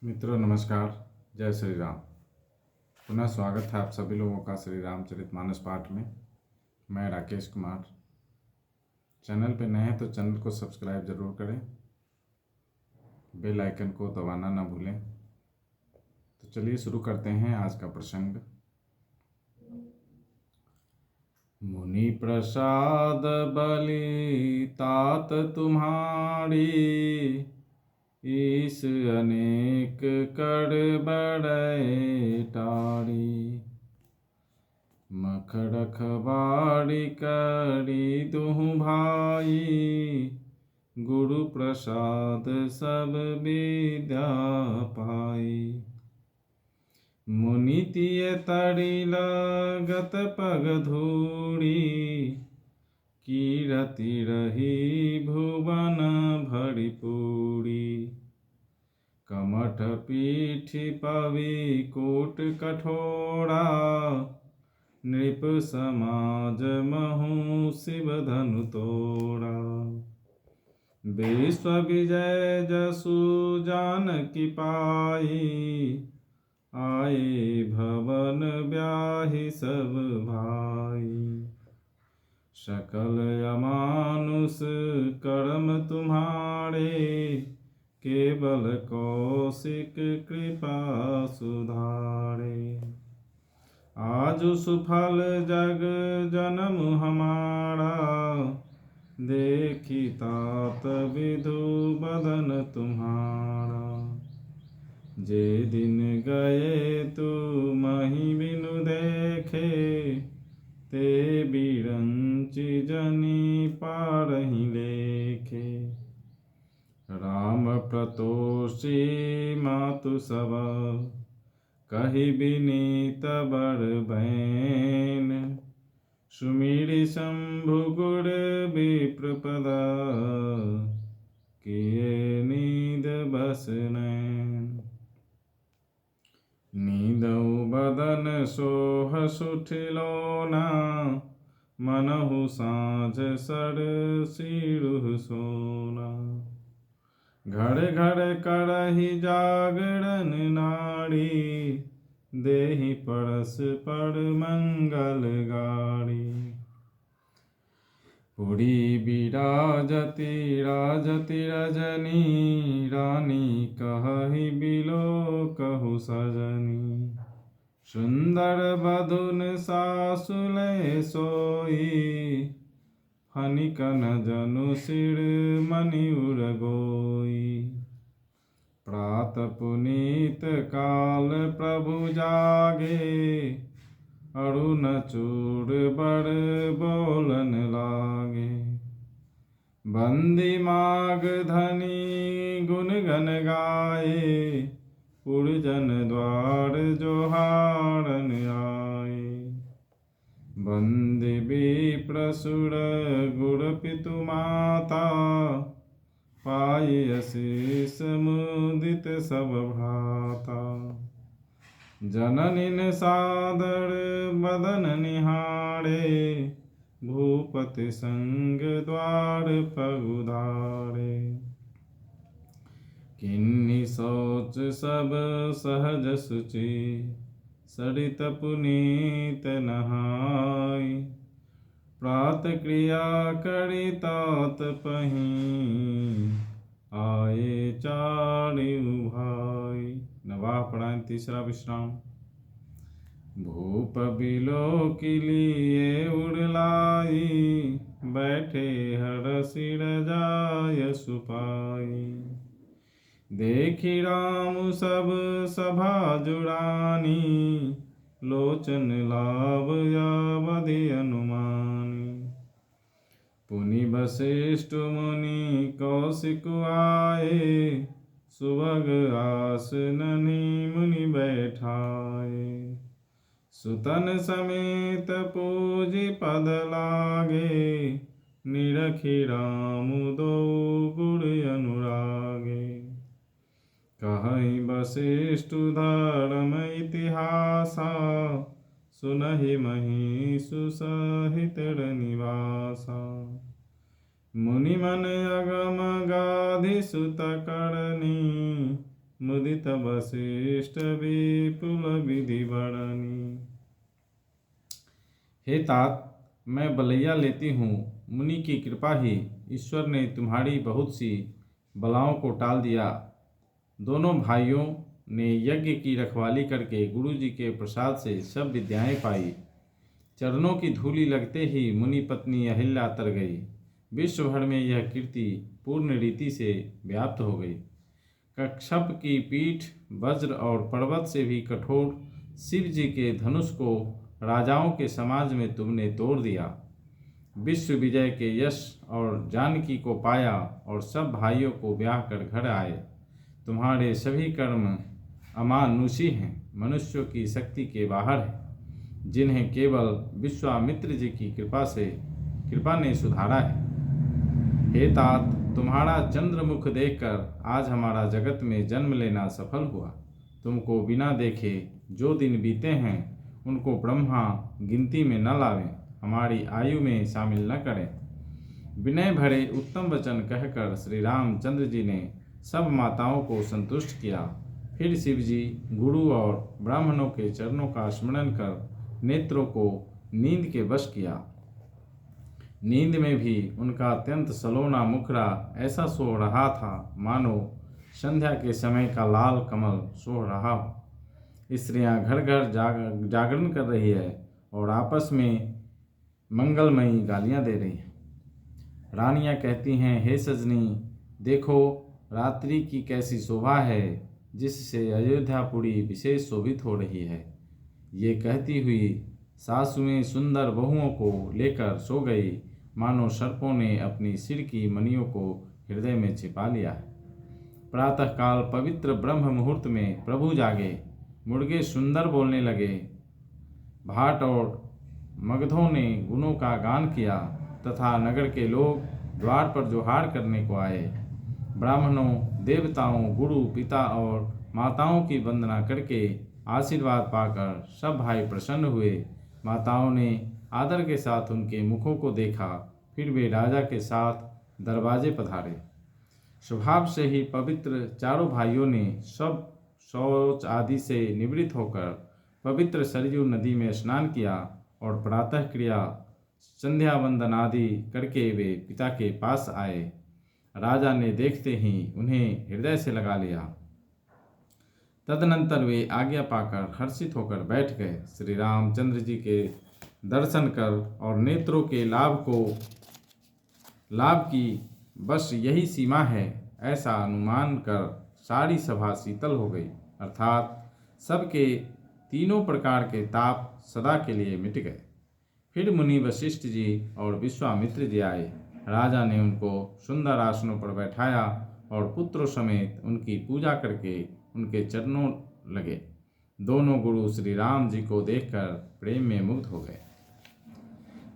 मित्रों नमस्कार। जय श्री राम। पुनः स्वागत है आप सभी लोगों का श्री रामचरितमानस पाठ में। मैं राकेश कुमार। चैनल पे नए हैं तो चैनल को सब्सक्राइब जरूर करें, बेल आइकन को दबाना ना भूलें। तो चलिए शुरू करते हैं आज का प्रसंग। मुनि प्रसाद बलि तात तुम्हारी, ईस अनेक कर बड़े टारी। मखर खबारी करी दुहु भाई, गुरु प्रसाद सब विद्या पाई। मुनि तिय तरि लगत पग धूरी, कीरति रही भुवन भरी पूरी। कमठ पीठ पवि कोट कठोरा, नृप समाज महु शिव धनु तोड़ा। विश्व विजय जसु जानकी पाई, आए भवन ब्याहि सब भाई। सकल अमानुष कर्म तुम्हारे, केवल कौशिक कृपा सुधारे। आजु सुफल जग जन्म हमारा, देखी तात विधु बदन तुम्हारा। जे दिन गए तुमहि बिनु देखे, ते बिरंचि जनि पारहि लेखे। राम प्रतोषी मातु सब, कहि विनीत बर बैन। सुमिरि शंभु गुर विप्रपद, किए नीद बस नैन। नीदउ बदन सोह सुठिलोना, मनहु साँझ सर सिरुह सोना। घर घर करहि जागरण नारी, देहि परस्पर मंगल गारी। पुरी बिराजति राजति रजनी, रानी कहहि बिलो कहु सजनी। सुंदर बधुन सासुले सोई, फनिकन जनु सिर मणि उर गोई। प्रात पुनीत काल प्रभु जागे, अरुण चूर बड़ बोलन लागे। बंदी माग धनी गुण गन गाए, पुरजन द्वार जोहारन आए। बंदी विप्रसुर गुर पितु माता, पाई असीस मुदित सब भ्राता। जननीन सादर बदन निहारे, भूपति संग द्वार पगुधारे। किन्नी सोच सब सहज सुचि, सरित पुनीत नहाई। प्रात क्रिया करि तात पहीं, आए चारिउ भाई। नवाह पढ़ाएं तीसरा विश्राम। भूप बिलो की लिए उड़लाई, बैठे हरषि रजाय सुपाई। देखी राम सब सभा जुड़ानी, लोचन लाभ अवधि अनुमानी। पुनि वशिष्ठ मुनि कौशिक आए, सुभग आसननि मुनि बैठाए। सुतन समेत पूजि पद लागे, निरखि राम दो गुर अनुरागे। कहहि वशिष्ठ धर्म इतिहासा, सुनहि महिषु सहित निवासा। मुनि मन अगम गाधि सुत करनी, मुदित वशिष्ठ विपुल विधि वर्णनी। हे तात, मैं बलैया लेती हूँ, मुनि की कृपा ही ईश्वर ने तुम्हारी बहुत सी बलाओं को टाल दिया। दोनों भाइयों ने यज्ञ की रखवाली करके गुरु जी के प्रसाद से सब विद्याएं पाई। चरणों की धूलि लगते ही मुनि पत्नी अहिल्या तर गई। विश्व भर में यह कीर्ति पूर्ण रीति से व्याप्त हो गई। कच्छप की पीठ वज्र और पर्वत से भी कठोर शिव जी के धनुष को राजाओं के समाज में तुमने तोड़ दिया। विश्व विजय के यश और जानकी को पाया और सब भाइयों को ब्याह कर घर आए। तुम्हारे सभी कर्म अमानुषी हैं, मनुष्यों की शक्ति के बाहर है, जिन्हें केवल विश्वामित्र जी की कृपा ने सुधारा है। हे तात, तुम्हारा चंद्रमुख देखकर आज हमारा जगत में जन्म लेना सफल हुआ। तुमको बिना देखे जो दिन बीते हैं उनको ब्रह्मा गिनती में न लावें, हमारी आयु में शामिल न करें। विनय भरे उत्तम वचन कहकर श्री रामचंद्र जी ने सब माताओं को संतुष्ट किया। फिर शिव जी गुरु और ब्राह्मणों के चरणों का स्मरण कर नेत्रों को नींद के वश किया। नींद में भी उनका अत्यंत सलोना मुखड़ा ऐसा सो रहा था मानो संध्या के समय का लाल कमल सो रहा हो। स्त्रियां घर घर जागरण कर रही है और आपस में मंगलमयी गालियां दे रही हैं। रानियां कहती हैं, हे सजनी, देखो रात्रि की कैसी शोभा है, जिससे अयोध्यापुरी विशेष शोभित हो रही है। ये कहती हुई सासुएं सुंदर बहुओं को लेकर सो गई, मानो सर्पों ने अपनी सिर की मणियों को हृदय में छिपा लिया है। प्रातःकाल पवित्र ब्रह्म मुहूर्त में प्रभु जागे, मुर्गे सुंदर बोलने लगे, भाट और मगधों ने गुणों का गान किया तथा नगर के लोग द्वार पर जोहार करने को आए। ब्राह्मणों, देवताओं, गुरु, पिता और माताओं की वंदना करके आशीर्वाद पाकर सब भाई प्रसन्न हुए। माताओं ने आदर के साथ उनके मुखों को देखा, फिर वे राजा के साथ दरवाजे पधारे। स्वभाव से ही पवित्र चारों भाइयों ने सब शौच आदि से निवृत्त होकर पवित्र सरयू नदी में स्नान किया और प्रातः क्रिया संध्या वंदन आदि करके वे पिता के पास आए। राजा ने देखते ही उन्हें हृदय से लगा लिया। तदनंतर वे आज्ञा पाकर हर्षित होकर बैठ गए। श्री रामचंद्र जी के दर्शन कर और नेत्रों के लाभ की बस यही सीमा है, ऐसा अनुमान कर सारी सभा शीतल हो गई, अर्थात सबके तीनों प्रकार के ताप सदा के लिए मिट गए। फिर मुनि वशिष्ठ जी और विश्वामित्र जी आए। राजा ने उनको सुंदर आसनों पर बैठाया और पुत्रों समेत उनकी पूजा करके उनके चरणों लगे। दोनों गुरु श्री राम जी को देखकर प्रेम में मुग्ध हो गए।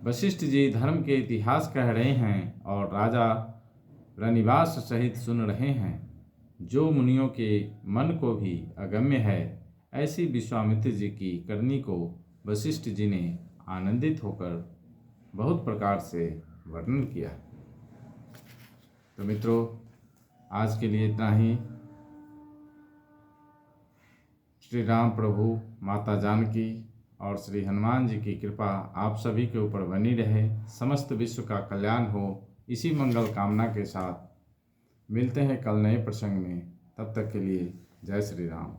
वशिष्ठ जी धर्म के इतिहास कह रहे हैं और राजा रनिवास सहित सुन रहे हैं। जो मुनियों के मन को भी अगम्य है, ऐसी विश्वामित्र जी की करनी को वशिष्ठ जी ने आनंदित होकर बहुत प्रकार से वर्णन किया। तो मित्रों, आज के लिए इतना ही। श्री राम प्रभु, माता जानकी और श्री हनुमान जी की कृपा आप सभी के ऊपर बनी रहे। समस्त विश्व का कल्याण हो, इसी मंगल कामना के साथ मिलते हैं कल नए प्रसंग में। तब तक के लिए जय श्री राम।